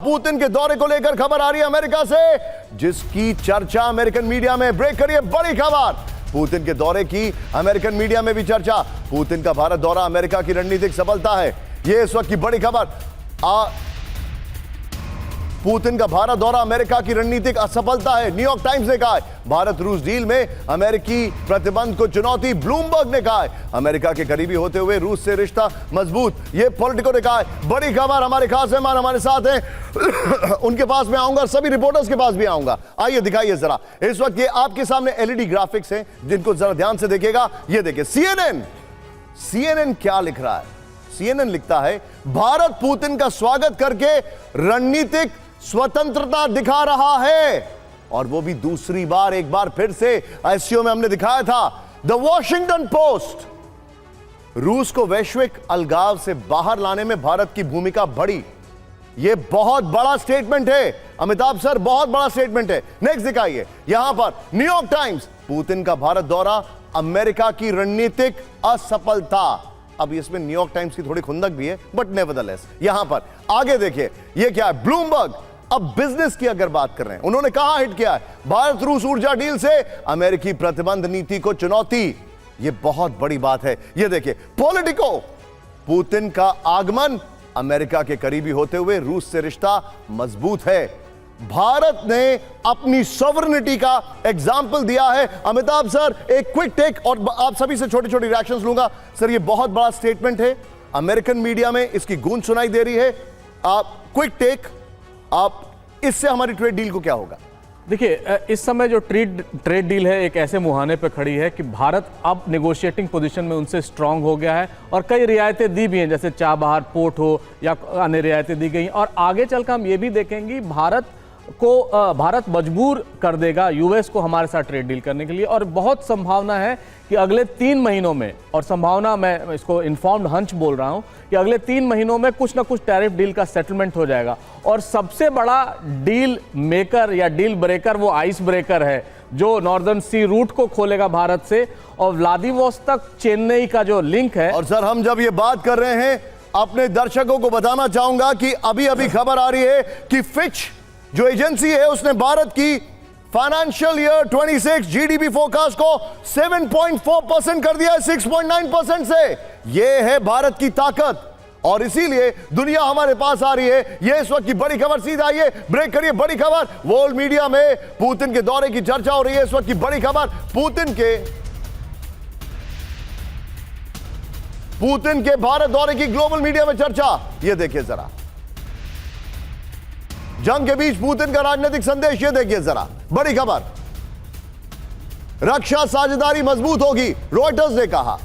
Putin के दौरे को लेकर खबर आ रही है अमेरिका से, जिसकी चर्चा अमेरिकन मीडिया में। ब्रेक करिए, बड़ी खबर, पुतिन के दौरे की अमेरिकन मीडिया में भी चर्चा। पुतिन का भारत दौरा अमेरिका की रणनीतिक सफलता है, यह इस वक्त की बड़ी खबर। पुतिन का भारत दौरा अमेरिका की रणनीतिक असफलता है, न्यूयॉर्क टाइम्स ने कहा है। भारत रूस डील में अमेरिकी प्रतिबंध को चुनौती, ब्लूमबर्ग ने कहा है। अमेरिका के करीबी होते हुए रूस से रिश्ता मजबूत, यह पॉलिटिको ने कहा है। बड़ी खबर, हमारे खास मेहमान हमारे साथ हैं, उनके पास में आऊंगा, सभी रिपोर्टर्स के पास भी आऊंगा। आइए दिखाइए जरा, इस वक्त ये आपके सामने एलईडी ग्राफिक्स हैं, जिनको जरा ध्यान से देखिएगा। ये देखिए, सीएनएन क्या लिख रहा है। सीएनएन लिखता है, भारत पुतिन का स्वागत करके रणनीतिक स्वतंत्रता दिखा रहा है, और वो भी दूसरी बार, एक बार फिर से आईसीओ में हमने दिखाया था। द वॉशिंगटन पोस्ट, रूस को वैश्विक अलगाव से बाहर लाने में भारत की भूमिका बढ़ी। यह बहुत बड़ा स्टेटमेंट है अमिताभ सर, बहुत बड़ा स्टेटमेंट है। नेक्स्ट दिखाइए, यहां पर न्यूयॉर्क टाइम्स, पुतिन का भारत दौरा अमेरिका की रणनीतिक असफलता। अब इसमें न्यूयॉर्क टाइम्स की थोड़ी खुंदक भी है, बट नेवरदलेस। यहां पर आगे देखिए, यह क्या है, ब्लूमबर्ग। अब बिजनेस की अगर बात कर रहे हैं, उन्होंने कहां हिट किया है, भारत रूस ऊर्जा डील से अमेरिकी प्रतिबंध नीति को चुनौती। यह बहुत बड़ी बात है। यह देखिए, पॉलिटिको, पुतिन का आगमन, अमेरिका के करीबी होते हुए रूस से रिश्ता मजबूत है। भारत ने अपनी सॉवरेनिटी का एग्जाम्पल दिया है। अमिताभ सर, एक क्विक टेक, और आप सभी से छोटी छोटी रिएक्शंस लूंगा। सर, यह बहुत बड़ा स्टेटमेंट है, अमेरिकन मीडिया में इसकी गूंज सुनाई दे रही है। आप क्विक टेक, आप इससे हमारी ट्रेड डील को क्या होगा? देखिए, इस समय जो ट्रेड डील है एक ऐसे मुहाने पे खड़ी है कि भारत अब नेगोशिएटिंग पोजीशन में उनसे स्ट्रांग हो गया है, और कई रियायतें दी भी हैं, जैसे चाबहार पोर्ट हो या अन्य रियायतें दी गई। और आगे चलकर हम ये भी देखेंगे, भारत मजबूर कर देगा यूएस को हमारे साथ ट्रेड डील करने के लिए। और बहुत संभावना है कि अगले 3 महीनों में, और संभावना मैं इसको इन्फॉर्म्ड हंच बोल रहा हूं, कि अगले 3 महीनों में कुछ ना कुछ टैरिफ डील का सेटलमेंट हो जाएगा। और सबसे बड़ा डील मेकर या डील ब्रेकर वो आइस ब्रेकर है, जो नॉर्दर्न सी रूट को खोलेगा भारत से, और व्लादिवोस्तोक चेन्नई का जो लिंक है। और सर, हम जब ये बात कर रहे हैं, अपने दर्शकों को बताना चाहूंगा कि अभी अभी खबर आ रही है कि फिच जो एजेंसी है, उसने भारत की फाइनेंशियल ईयर 26 जीडीपी फोरकास्ट को 7.4% कर दिया है 6.9% से। यह है भारत की ताकत, और इसीलिए दुनिया हमारे पास आ रही है। यह इस वक्त की बड़ी खबर। सीधा आइए, ब्रेक करिए, बड़ी खबर। वर्ल्ड मीडिया में पुतिन के दौरे की चर्चा हो रही है, इस वक्त की बड़ी खबर। पुतिन के भारत दौरे की ग्लोबल मीडिया में चर्चा। यह देखिए जरा, जंग के बीच पुतिन का राजनीतिक संदेश। यह देखिए जरा, बड़ी खबर, रक्षा साझेदारी मजबूत होगी, रॉयटर्स ने कहा।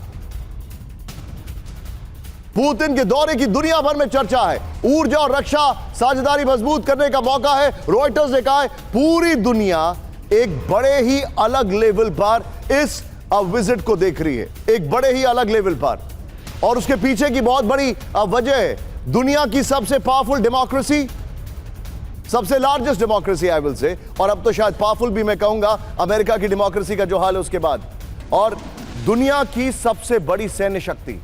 पुतिन के दौरे की दुनिया भर में चर्चा है, ऊर्जा और रक्षा साझेदारी मजबूत करने का मौका है, रॉयटर्स ने कहा है। पूरी दुनिया एक बड़े ही अलग लेवल पर इस विजिट को देख रही है, एक बड़े ही अलग लेवल पर, और उसके पीछे की बहुत बड़ी वजह है, दुनिया की सबसे पावरफुल डेमोक्रेसी, सबसे largest democracy I will say, और अब तो शायद पावरफुल भी मैं कहूंगा, अमेरिका की डेमोक्रेसी का जो हाल है उसके बाद, और दुनिया की सबसे बड़ी सैन्य शक्ति।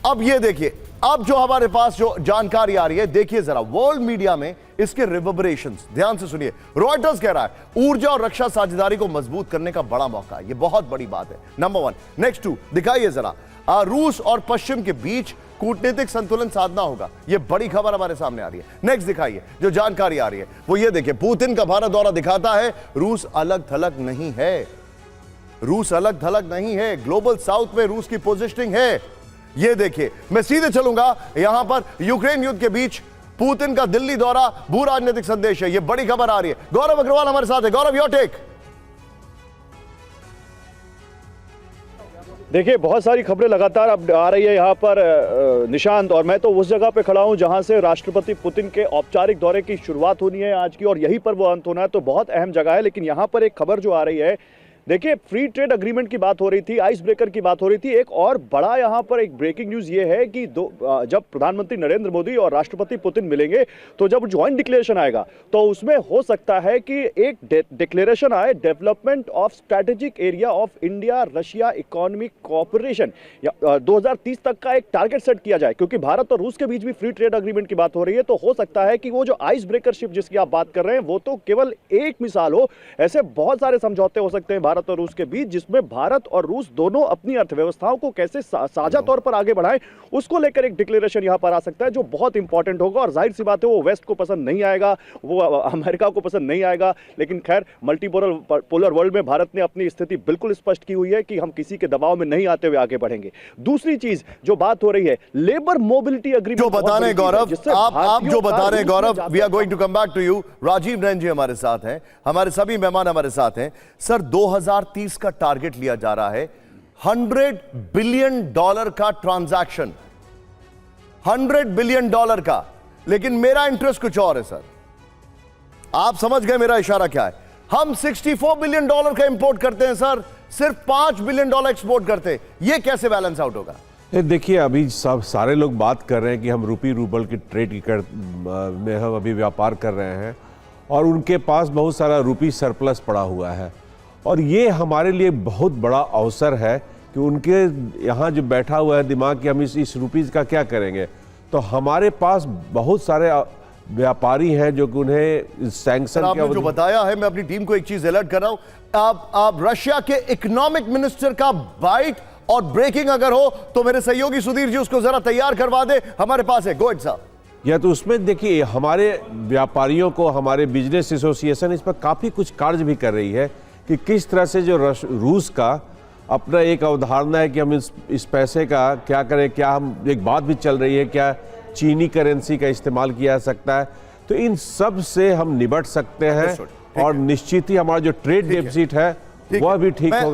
अब ये देखिए, अब जो हमारे पास जो जानकारी आ रही है, देखिए जरा, वर्ल्ड मीडिया में इसके रिवर्बरेशंस, ध्यान से सुनिए। रॉयटर्स कह रहा है ऊर्जा और रक्षा साझेदारी को मजबूत करने का बड़ा मौका, यह बहुत बड़ी बात है, नंबर 1। नेक्स्ट 2 दिखाइए जरा, रूस और पश्चिम के बीच कूटनीतिक संतुलन साधना होगा, यह बड़ी खबर हमारे सामने आ रही है। नेक्स्ट दिखाइए, जो जानकारी आ रही है वो ये देखिए, पुतिन का भारत दौरा दिखाता है रूस अलग थलग नहीं है, रूस अलग थलग नहीं है, ग्लोबल साउथ में रूस की पोजीशनिंग है। यह देखिए, मैं सीधे चलूंगा, यहां पर यूक्रेन युद्ध के बीच पुतिन का दिल्ली दौरा, भू राजनीतिक संदेश है, यह बड़ी खबर आ रही है। गौरव अग्रवाल हमारे साथ है। गौरव, योर टेक। देखिए, बहुत सारी खबरें लगातार अब आ रही है यहाँ पर निशांत, और मैं तो उस जगह पे खड़ा हूँ जहाँ से राष्ट्रपति पुतिन के औपचारिक दौरे की शुरुआत होनी है आज की, और यहीं पर वो अंत होना है, तो बहुत अहम जगह है। लेकिन यहाँ पर एक खबर जो आ रही है, देखिए, फ्री ट्रेड अग्रीमेंट की बात हो रही थी, आइस ब्रेकर की बात हो रही थी। एक और बड़ा यहां पर एक ब्रेकिंग न्यूज ये है कि जब प्रधानमंत्री नरेंद्र मोदी और राष्ट्रपति पुतिन मिलेंगे तो जब ज्वाइंट डिक्लेरेशन आएगा तो उसमें हो सकता है कि एक डिक्लेरेशन आए, development of strategic area of India Russia economic cooperation, 2030 तक का एक टारगेट सेट किया जाए, क्योंकि भारत और रूस के बीच भी फ्री ट्रेड अग्रीमेंट की बात हो रही है। तो हो सकता है कि वो जो आइस ब्रेकर शिप जिसकी आप बात कर रहे हैं वो तो केवल एक मिसाल हो, ऐसे बहुत सारे समझौते हो सकते हैं भारत और रूस के बीच, जिसमें भारत और रूस दोनों अपनी अर्थव्यवस्थाओं को कैसे साझा तौर पर आगे बढ़ाएं, उसको लेकर एक डिक्लेरेशन यहां पर आ सकता है जो बहुत इंपॉर्टेंट होगा। और जाहिर सी बात है वो वेस्ट को पसंद नहीं आएगा, वो अमेरिका को पसंद नहीं आएगा, लेकिन खैर मल्टीपोलर वर्ल्ड में भारत ने अपनी स्थिति बिल्कुल स्पष्ट की हुई है कि हम किसी के दबाव में नहीं आते हुए आगे बढ़ेंगे। दूसरी चीज जो बात हो रही है, लेबर मोबिलिटी अग्रीमेंट जो बता रहे गौरव, आप जो बता रहे Gaurav, we are going to come back to you. Rajiv Nayan ji हमारे साथ हैं, हमारे सभी मेहमान हमारे साथ हैं। सर, 2030 का टारगेट लिया जा रहा है, $100 बिलियन का ट्रांजैक्शन, $100 बिलियन का। लेकिन मेरा इंटरेस्ट कुछ और है सर, आप समझ गए मेरा इशारा क्या है। हम $64 बिलियन का इंपोर्ट करते हैं सर, सिर्फ $5 बिलियन एक्सपोर्ट करते हैं। ये कैसे बैलेंस आउट होगा? देखिए, अभी सब सारे लोग बात कर रहे हैं कि हम रूपी रूबल की ट्रेड में हम अभी व्यापार कर रहे हैं और उनके पास बहुत सारा रूपी सरप्लस पड़ा हुआ है, और ये हमारे लिए बहुत बड़ा अवसर है कि उनके यहाँ जो बैठा हुआ है दिमाग कि हम इस रूपीज़ का क्या करेंगे। तो हमारे पास बहुत सारे व्यापारी हैं जो कि उन्हें सैंक्शन आपने जो बताया है, मैं अपनी टीम को एक चीज अलर्ट कर रहा हूं। आप रशिया के इकोनॉमिक मिनिस्टर का बाइट और ब्रेकिंग अगर हो तो मेरे सहयोगी सुधीर जी उसको जरा तैयार करवा दे, हमारे पास है। गो अहेड साहब। या तो उसमें देखिए, हमारे व्यापारियों को हमारे बिजनेस एसोसिएशन इस पर काफ़ी कुछ कार्य भी कर रही है कि किस तरह से जो रूस का अपना एक अवधारणा है कि हम इस पैसे का क्या करें। क्या हम, एक बात भी चल रही है, क्या चीनी करेंसी का इस्तेमाल किया जा सकता है। तो इन सब से हम निपट सकते हैं और निश्चित ही हमारा जो ट्रेड डेफिसिट है वह भी ठीक होगा।